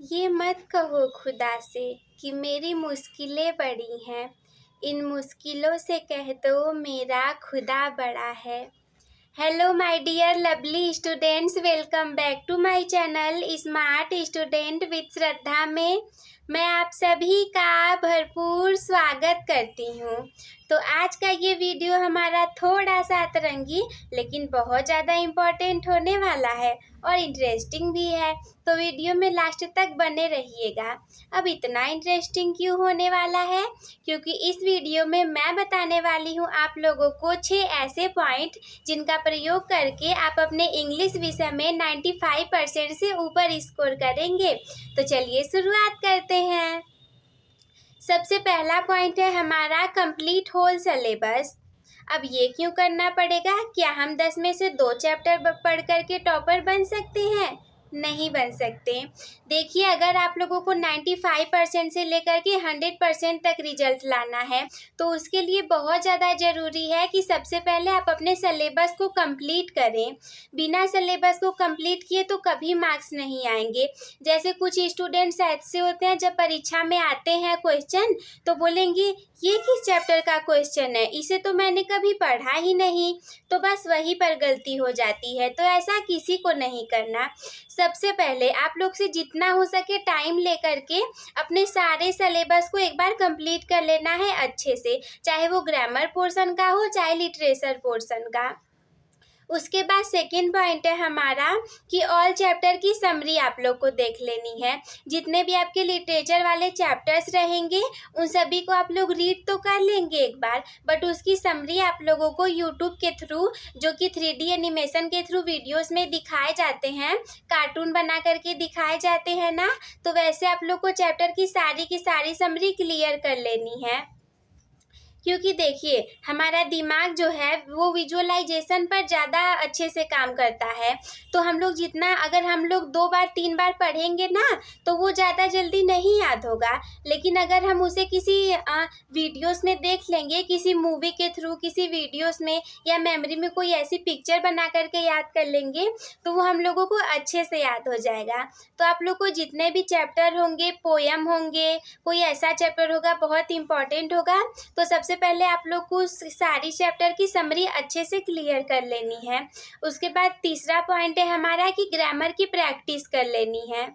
ये मत कहो खुदा से कि मेरी मुश्किलें बड़ी हैं। इन मुश्किलों से कह दो मेरा खुदा बड़ा है। Hello my dear lovely students, welcome back to my channel smart student with Shraddha में मैं आप सभी का भरपूर स्वागत करती हूँ। तो आज का ये वीडियो हमारा थोड़ा सा अतरंगी लेकिन बहुत ज़्यादा इम्पोर्टेंट होने वाला है और इंटरेस्टिंग भी है, तो वीडियो में लास्ट तक बने रहिएगा। अब इतना इंटरेस्टिंग क्यों होने वाला है? क्योंकि इस वीडियो में मैं बताने वाली हूँ आप लोगों को 6 ऐसे पॉइंट जिनका प्रयोग करके आप अपने इंग्लिश विषय में 95% से ऊपर स्कोर करेंगे। तो चलिए शुरुआत करते हैं। सबसे पहला पॉइंट है हमारा कंप्लीट होल सिलेबस। अब ये क्यों करना पड़ेगा? क्या हम 10 में से 2 चैप्टर पढ़ करके टॉपर बन सकते हैं? नहीं बन सकते। देखिए, अगर आप लोगों को 95% से लेकर के 100% तक रिजल्ट लाना है तो उसके लिए बहुत ज़्यादा ज़रूरी है कि सबसे पहले आप अपने सिलेबस को कंप्लीट करें। बिना सिलेबस को कंप्लीट किए तो कभी मार्क्स नहीं आएंगे। जैसे कुछ स्टूडेंट्स ऐसे होते हैं, जब परीक्षा में आते हैं क्वेश्चन तो बोलेंगे ये किस चैप्टर का क्वेश्चन है, इसे तो मैंने कभी पढ़ा ही नहीं, तो बस वहीं पर गलती हो जाती है। तो ऐसा किसी को नहीं करना। सबसे पहले आप लोग से जितना हो सके टाइम लेकर के अपने सारे सिलेबस को एक बार कंप्लीट कर लेना है अच्छे से, चाहे वो ग्रामर पोर्शन का हो चाहे लिटरेचर पोर्शन का। उसके बाद सेकेंड पॉइंट है हमारा कि ऑल चैप्टर की समरी आप लोग को देख लेनी है। जितने भी आपके लिटरेचर वाले चैप्टर्स रहेंगे उन सभी को आप लोग रीड तो कर लेंगे एक बार, बट उसकी समरी आप लोगों को यूट्यूब के थ्रू, जो कि 3D एनिमेशन के थ्रू वीडियोस में दिखाए जाते हैं, कार्टून बना करके दिखाए जाते हैं ना, तो वैसे आप लोग को चैप्टर की सारी समरी क्लियर कर लेनी है। क्योंकि देखिए, हमारा दिमाग जो है वो विजुअलाइजेशन पर ज़्यादा अच्छे से काम करता है। तो हम लोग जितना, अगर हम लोग 2 बार 3 बार पढ़ेंगे ना तो वो ज़्यादा जल्दी नहीं याद होगा। लेकिन अगर हम उसे किसी वीडियोस में देख लेंगे, किसी मूवी के थ्रू, किसी वीडियोस में, या मेमोरी में कोई ऐसी पिक्चर बना करके याद कर लेंगे तो वो हम लोगों को अच्छे से याद हो जाएगा। तो आप लोग को जितने भी चैप्टर होंगे, पोयम होंगे, कोई ऐसा चैप्टर होगा बहुत इंपॉर्टेंट होगा, तो सबसे पहले आप लोग को सारी चैप्टर की समरी अच्छे से क्लियर कर लेनी है। उसके बाद तीसरा पॉइंट है हमारा कि ग्रामर की प्रैक्टिस कर लेनी है।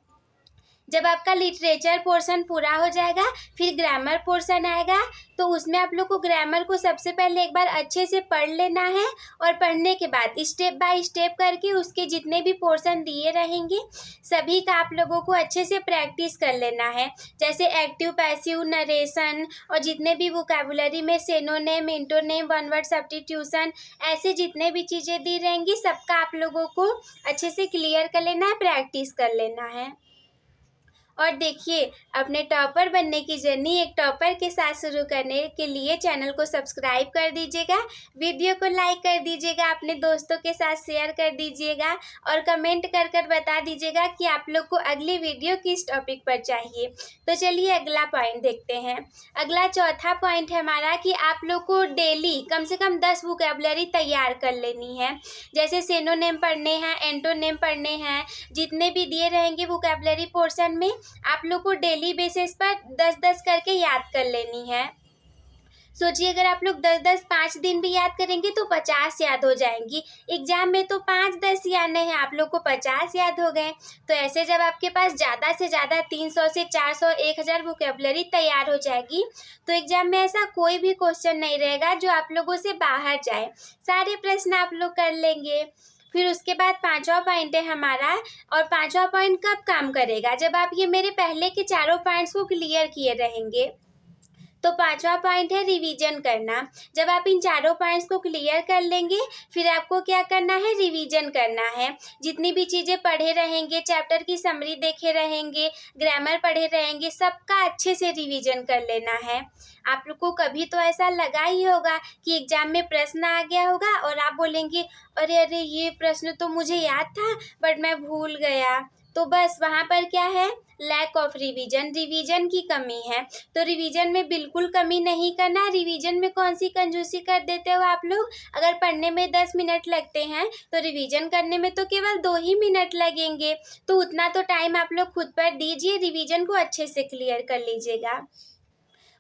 जब आपका लिटरेचर पोर्शन पूरा हो जाएगा फिर ग्रामर पोर्शन आएगा, तो उसमें आप लोग को ग्रामर को सबसे पहले एक बार अच्छे से पढ़ लेना है और पढ़ने के बाद स्टेप बाय स्टेप करके उसके जितने भी पोर्शन दिए रहेंगे सभी का आप लोगों को अच्छे से प्रैक्टिस कर लेना है। जैसे एक्टिव, पैसिव, नरेशन और जितने भी वोकैबुलरी में synonym, antonym, one word substitution, ऐसे जितने भी चीज़ें दी रहेंगी सबका आप लोगों को अच्छे से क्लियर कर लेना है, प्रैक्टिस कर लेना है। और देखिए, अपने टॉपर बनने की जर्नी एक टॉपर के साथ शुरू करने के लिए चैनल को सब्सक्राइब कर दीजिएगा, वीडियो को लाइक कर दीजिएगा, अपने दोस्तों के साथ शेयर कर दीजिएगा और कमेंट कर कर बता दीजिएगा कि आप लोग को अगली वीडियो किस टॉपिक पर चाहिए। तो चलिए अगला पॉइंट देखते हैं। अगला चौथा पॉइंट है हमारा कि आप लोग को डेली कम से कम 10 वोकैबुलरी तैयार कर लेनी है। जैसे सिनोनिम पढ़ने हैं, एंटोनिम पढ़ने हैं, जितने भी दिए रहेंगे वोकैबुलरी पोर्शन में आप लोग को डेली बेसिस पर 10-10 करके याद कर लेनी है। सोचिए, अगर आप लोग 10-10 5 दिन भी याद करेंगे तो 50 याद हो जाएंगी। एग्जाम में तो 5-10 याद नहीं है, आप लोग को 50 याद हो गए। तो ऐसे जब आपके पास ज़्यादा से ज़्यादा 300 से 400 1000 वोकैबुलरी तैयार हो जाएगी तो एग्जाम में ऐसा कोई भी क्वेश्चन नहीं रहेगा जो आप लोगों से बाहर जाए, सारे प्रश्न आप लोग कर लेंगे। फिर उसके बाद पांचवा पॉइंट है हमारा, और पांचवा पॉइंट कब काम करेगा? जब आप ये मेरे पहले के चारों पॉइंट्स को क्लियर किए रहेंगे। तो पांचवा पॉइंट है रिवीजन करना। जब आप इन चारों पॉइंट्स को क्लियर कर लेंगे फिर आपको क्या करना है? रिवीजन करना है। जितनी भी चीज़ें पढ़े रहेंगे, चैप्टर की समरी देखे रहेंगे, ग्रामर पढ़े रहेंगे, सबका अच्छे से रिवीजन कर लेना है। आप लोग को कभी तो ऐसा लगा ही होगा कि एग्जाम में प्रश्न आ गया होगा और आप बोलेंगे अरे अरे ये प्रश्न तो मुझे याद था बट मैं भूल गया। तो बस वहाँ पर क्या है, लैक ऑफ रिवीजन की कमी है। तो रिवीजन में बिल्कुल कमी नहीं करना। रिवीजन में कौन सी कंजूसी कर देते हो आप लोग, अगर पढ़ने में 10 मिनट लगते हैं तो रिवीजन करने में तो केवल 2 ही मिनट लगेंगे। तो उतना तो टाइम आप लोग खुद पर दीजिए, रिवीजन को अच्छे से क्लियर कर लीजिएगा।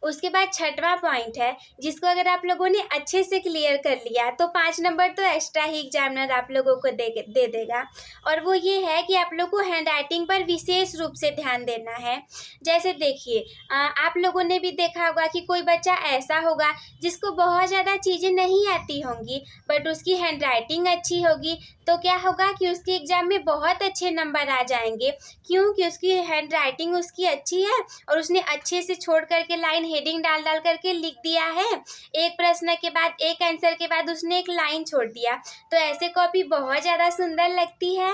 उसके बाद छठवां पॉइंट है, जिसको अगर आप लोगों ने अच्छे से क्लियर कर लिया तो 5 नंबर तो एक्स्ट्रा ही एग्जामिनर आप लोगों को दे देगा। और वो ये है कि आप लोग को हैंड राइटिंग पर विशेष रूप से ध्यान देना है। जैसे देखिए, आप लोगों ने भी देखा होगा कि कोई बच्चा ऐसा होगा जिसको बहुत ज़्यादा चीज़ें नहीं आती होंगी, बट उसकी हैंड राइटिंग अच्छी होगी, तो क्या होगा कि उसके एग्ज़ाम में बहुत अच्छे नंबर आ जाएंगे। क्योंकि उसकी हैंड राइटिंग उसकी अच्छी है और उसने अच्छे से छोड़ करके लाइन हेडिंग डाल डाल करके लिख दिया है। एक प्रश्न के बाद, एक आंसर के बाद उसने एक लाइन छोड़ दिया, तो ऐसे कॉपी बहुत ज़्यादा सुंदर लगती है।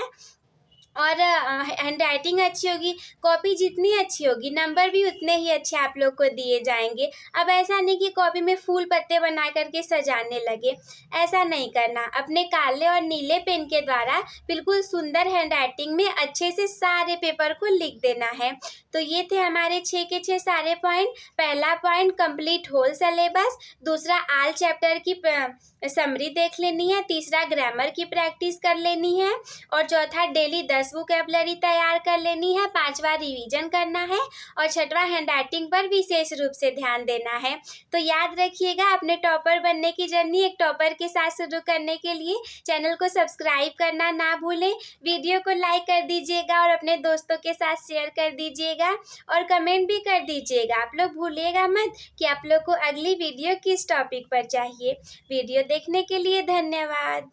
और हैंड राइटिंग अच्छी होगी, कॉपी जितनी अच्छी होगी नंबर भी उतने ही अच्छे आप लोग को दिए जाएंगे। अब ऐसा नहीं कि कॉपी में फूल पत्ते बना करके सजाने लगे, ऐसा नहीं करना। अपने काले और नीले पेन के द्वारा बिल्कुल सुंदर हैंड राइटिंग में अच्छे से सारे पेपर को लिख देना है। तो ये थे हमारे 6 के 6 सारे पॉइंट। पहला पॉइंट, कंप्लीट होल सिलेबस। दूसरा, आल चैप्टर की समरी देख लेनी है। तीसरा, ग्रामर की प्रैक्टिस कर लेनी है। और चौथा, डेली 10 वोकैबुलरी तैयार कर लेनी है। पांचवा, रिवीजन करना है। और छठवा, हैंड राइटिंग पर विशेष रूप से ध्यान देना है। तो याद रखिएगा, अपने टॉपर बनने की जर्नी एक टॉपर के साथ शुरू करने के लिए चैनल को सब्सक्राइब करना ना भूलें। वीडियो को लाइक कर दीजिएगा और अपने दोस्तों के साथ शेयर कर दीजिएगा और कमेंट भी कर दीजिएगा। आप लोग भूलिएगा मत कि आप लोग को अगली वीडियो किस टॉपिक पर चाहिए। वीडियो देखने के लिए धन्यवाद।